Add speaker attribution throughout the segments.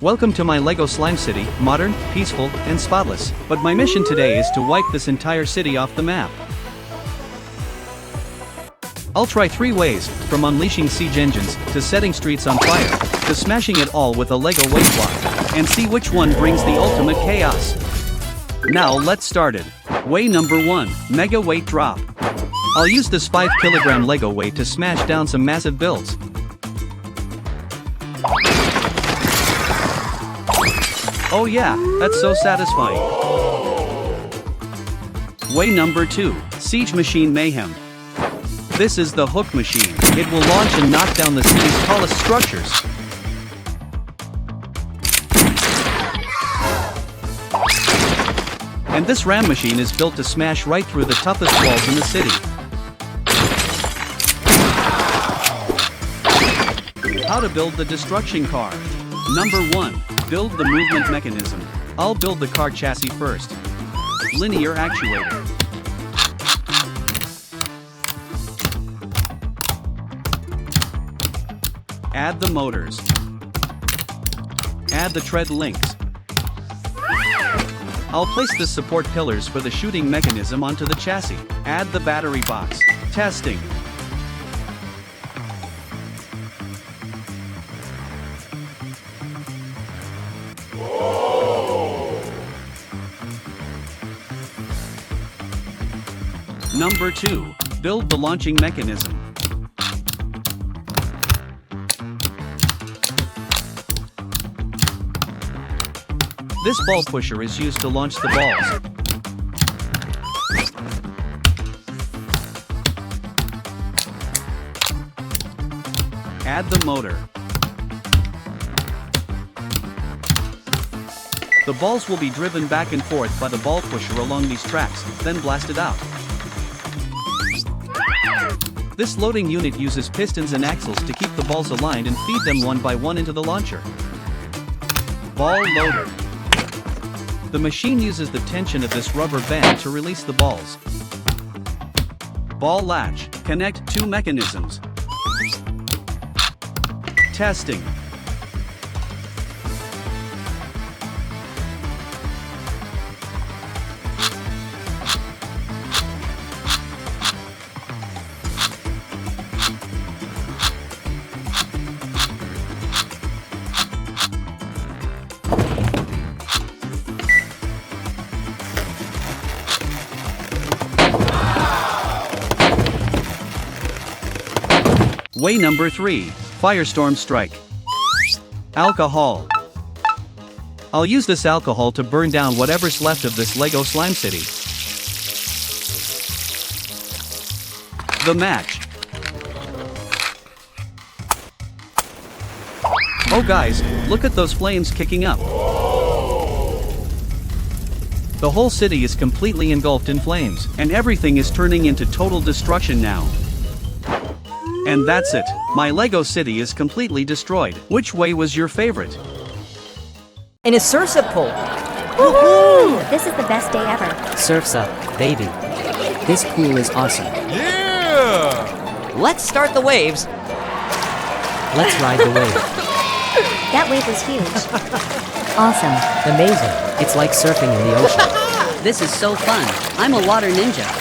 Speaker 1: Welcome to my Lego Slime City, modern, peaceful, and spotless. But my mission today is to wipe this entire city off the map. I'll try 3 ways, from unleashing siege engines, to setting streets on fire, to smashing it all with a Lego weight block, and see which one brings the ultimate chaos. Now let's start it. Way number 1, Mega Weight Drop. I'll use this 5 kg Lego weight to smash down some massive builds. Oh yeah, that's so satisfying. Way number 2, Siege Machine Mayhem. This is the hook machine. It will launch and knock down the city's tallest structures. And this ram machine is built to smash right through the toughest walls in the city. How to build the destruction car. Number 1. Build the movement mechanism. I'll build the car chassis first. Linear actuator. Add the motors. Add the tread links. I'll place the support pillars for the shooting mechanism onto the chassis. Add the battery box. Testing. Number 2. Build the launching mechanism. This ball pusher is used to launch the balls. Add the motor. The balls will be driven back and forth by the ball pusher along these tracks, then blasted out. This loading unit uses pistons and axles to keep the balls aligned and feed them one by one into the launcher. Ball loader. The machine uses the tension of this rubber band to release the balls. Ball latch. Connect 2 mechanisms. Testing. Way number 3, Firestorm Strike. Alcohol. I'll use this alcohol to burn down whatever's left of this Lego Slime City. The match. Oh guys, look at those flames kicking up. The whole city is completely engulfed in flames, and everything is turning into total destruction now. And that's it. My Lego city is completely destroyed. Which way was your favorite?
Speaker 2: In a surf's up pool.
Speaker 3: Woohoo! This is the best day ever.
Speaker 4: Surf's up, baby. This pool is awesome.
Speaker 5: Yeah!
Speaker 2: Let's start the waves.
Speaker 4: Let's ride the wave.
Speaker 3: That wave was huge. Awesome.
Speaker 4: Amazing. It's like surfing in the ocean.
Speaker 6: This is so fun. I'm a water ninja.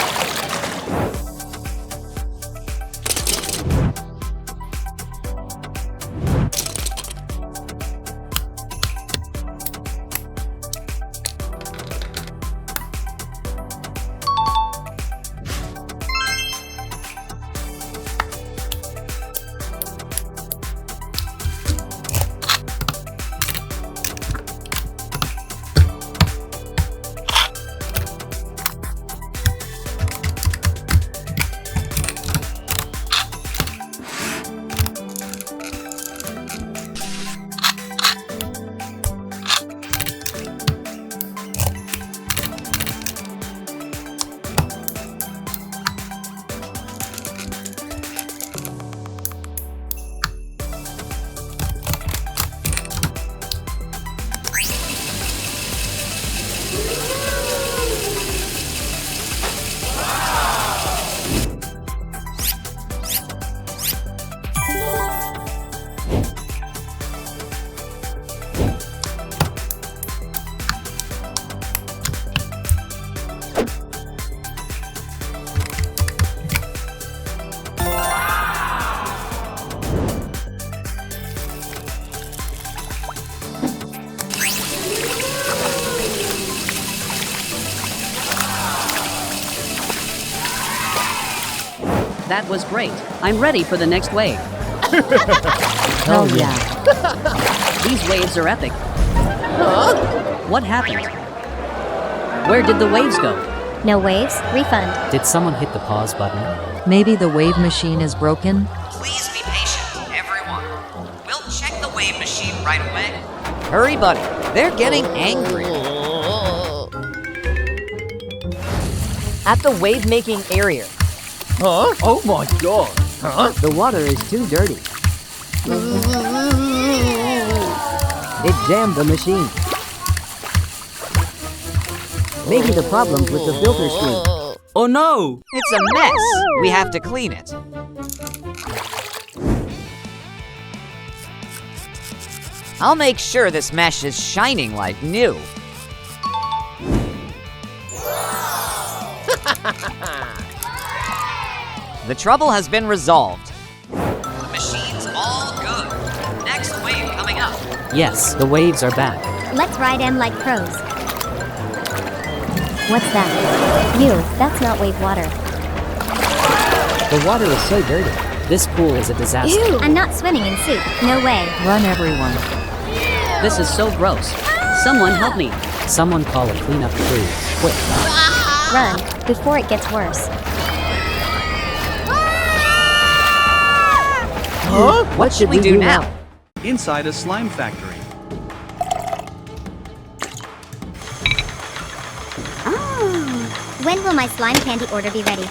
Speaker 6: That was great. I'm ready for the next wave.
Speaker 2: Hell yeah.
Speaker 6: These waves are epic. What happened? Where did the waves go?
Speaker 3: No waves? Refund.
Speaker 4: Did someone hit the pause button?
Speaker 2: Maybe the wave machine is broken?
Speaker 7: Please be patient, everyone. We'll check the wave machine right away.
Speaker 2: Hurry, buddy. They're getting angry. At the wave-making area.
Speaker 8: Huh? Oh my god. Huh?
Speaker 2: The water is too dirty. It jammed the machine. Maybe the problem's with the filter screen.
Speaker 8: Oh no!
Speaker 7: It's a mess. We have to clean it. I'll make sure this mesh is shining like new. The trouble has been resolved. The machine's all good. Next wave coming up.
Speaker 4: Yes, the waves are back.
Speaker 3: Let's ride them like pros. What's that? Ew, that's not wave water.
Speaker 4: The water is so dirty. This pool is a disaster.
Speaker 3: Ew, I'm not swimming in soup. No way.
Speaker 2: Run, everyone.
Speaker 6: This is so gross. Someone help me.
Speaker 4: Someone call a cleanup crew. Quick.
Speaker 3: Run, before it gets worse.
Speaker 8: Huh?
Speaker 7: What should we do now?
Speaker 1: Inside a slime factory.
Speaker 3: When will my slime candy order be ready?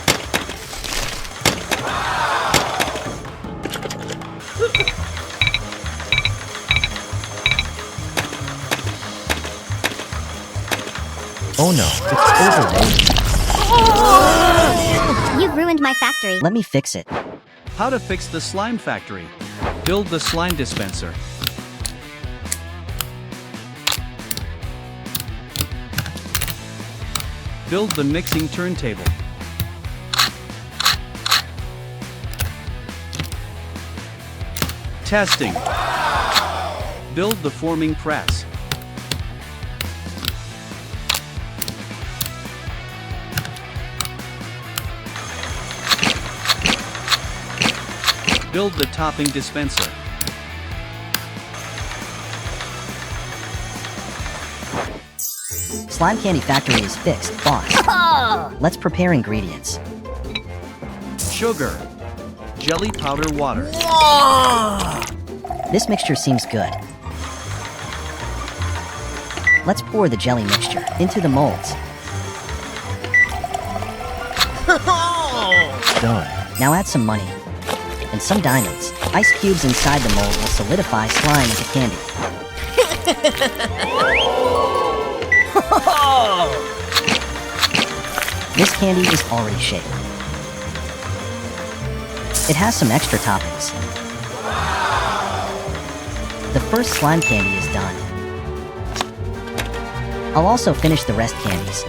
Speaker 8: Oh no, it's overloaded.
Speaker 3: You've ruined my factory.
Speaker 4: Let me fix it.
Speaker 1: How to fix the slime factory. Build the slime dispenser. Build the mixing turntable. Testing. Build the forming press. Build the topping dispenser.
Speaker 9: Slime candy factory is fixed, boss. Let's prepare ingredients.
Speaker 1: Sugar. Jelly powder water.
Speaker 9: This mixture seems good. Let's pour the jelly mixture into the molds.
Speaker 8: Done.
Speaker 9: Now add some money and some diamonds. Ice cubes inside the mold will solidify slime into candy. This candy is already shaped. It has some extra toppings. The first slime candy is done. I'll also finish the rest candies.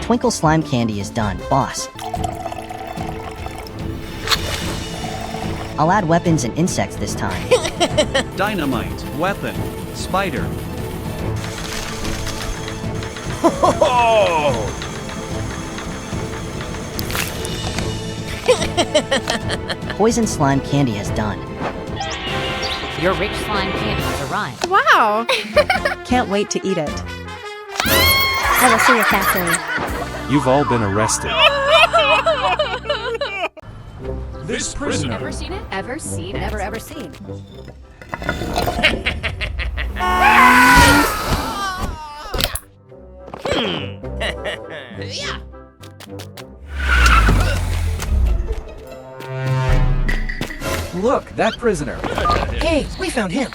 Speaker 9: Twinkle slime candy is done, boss. I'll add weapons and insects this time.
Speaker 1: Dynamite. Weapon. Spider.
Speaker 9: Poison slime candy is done.
Speaker 10: Your rich slime candy has arrived.
Speaker 11: Wow!
Speaker 2: Can't wait to eat it.
Speaker 3: I will see your factory.
Speaker 5: You've all been arrested.
Speaker 12: This prisoner.
Speaker 10: Ever seen it? Ever seen it?
Speaker 11: Never ever seen.
Speaker 8: Look, that prisoner.
Speaker 11: Hey, we found him.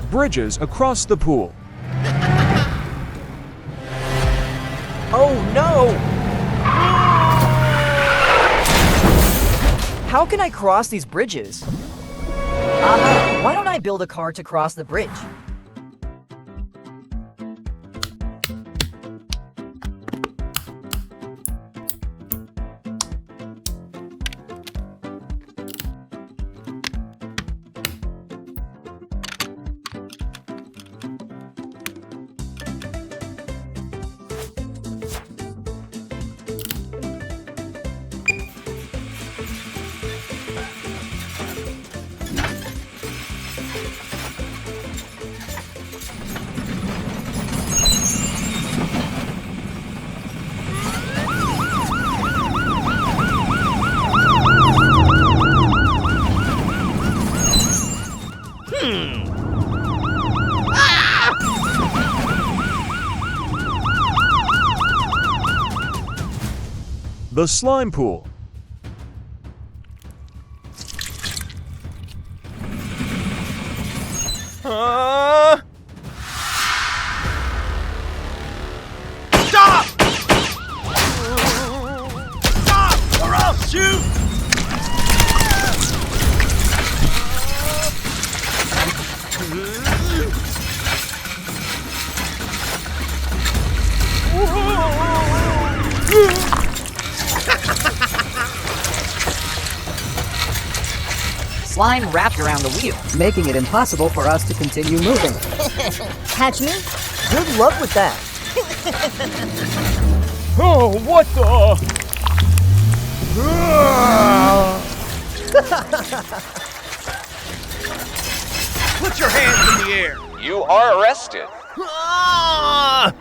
Speaker 5: Bridges across the pool.
Speaker 8: Oh no!
Speaker 13: How can I cross these bridges? Why don't I build a car to cross the bridge?
Speaker 5: The slime pool.
Speaker 14: Stop! Stop, or I'll shoot!
Speaker 7: Slime wrapped around the wheel,
Speaker 13: making it impossible for us to continue moving.
Speaker 3: Catch me?
Speaker 13: Good luck with that.
Speaker 14: Oh, what the? Put your hands in the air.
Speaker 15: You are arrested.
Speaker 14: Ah!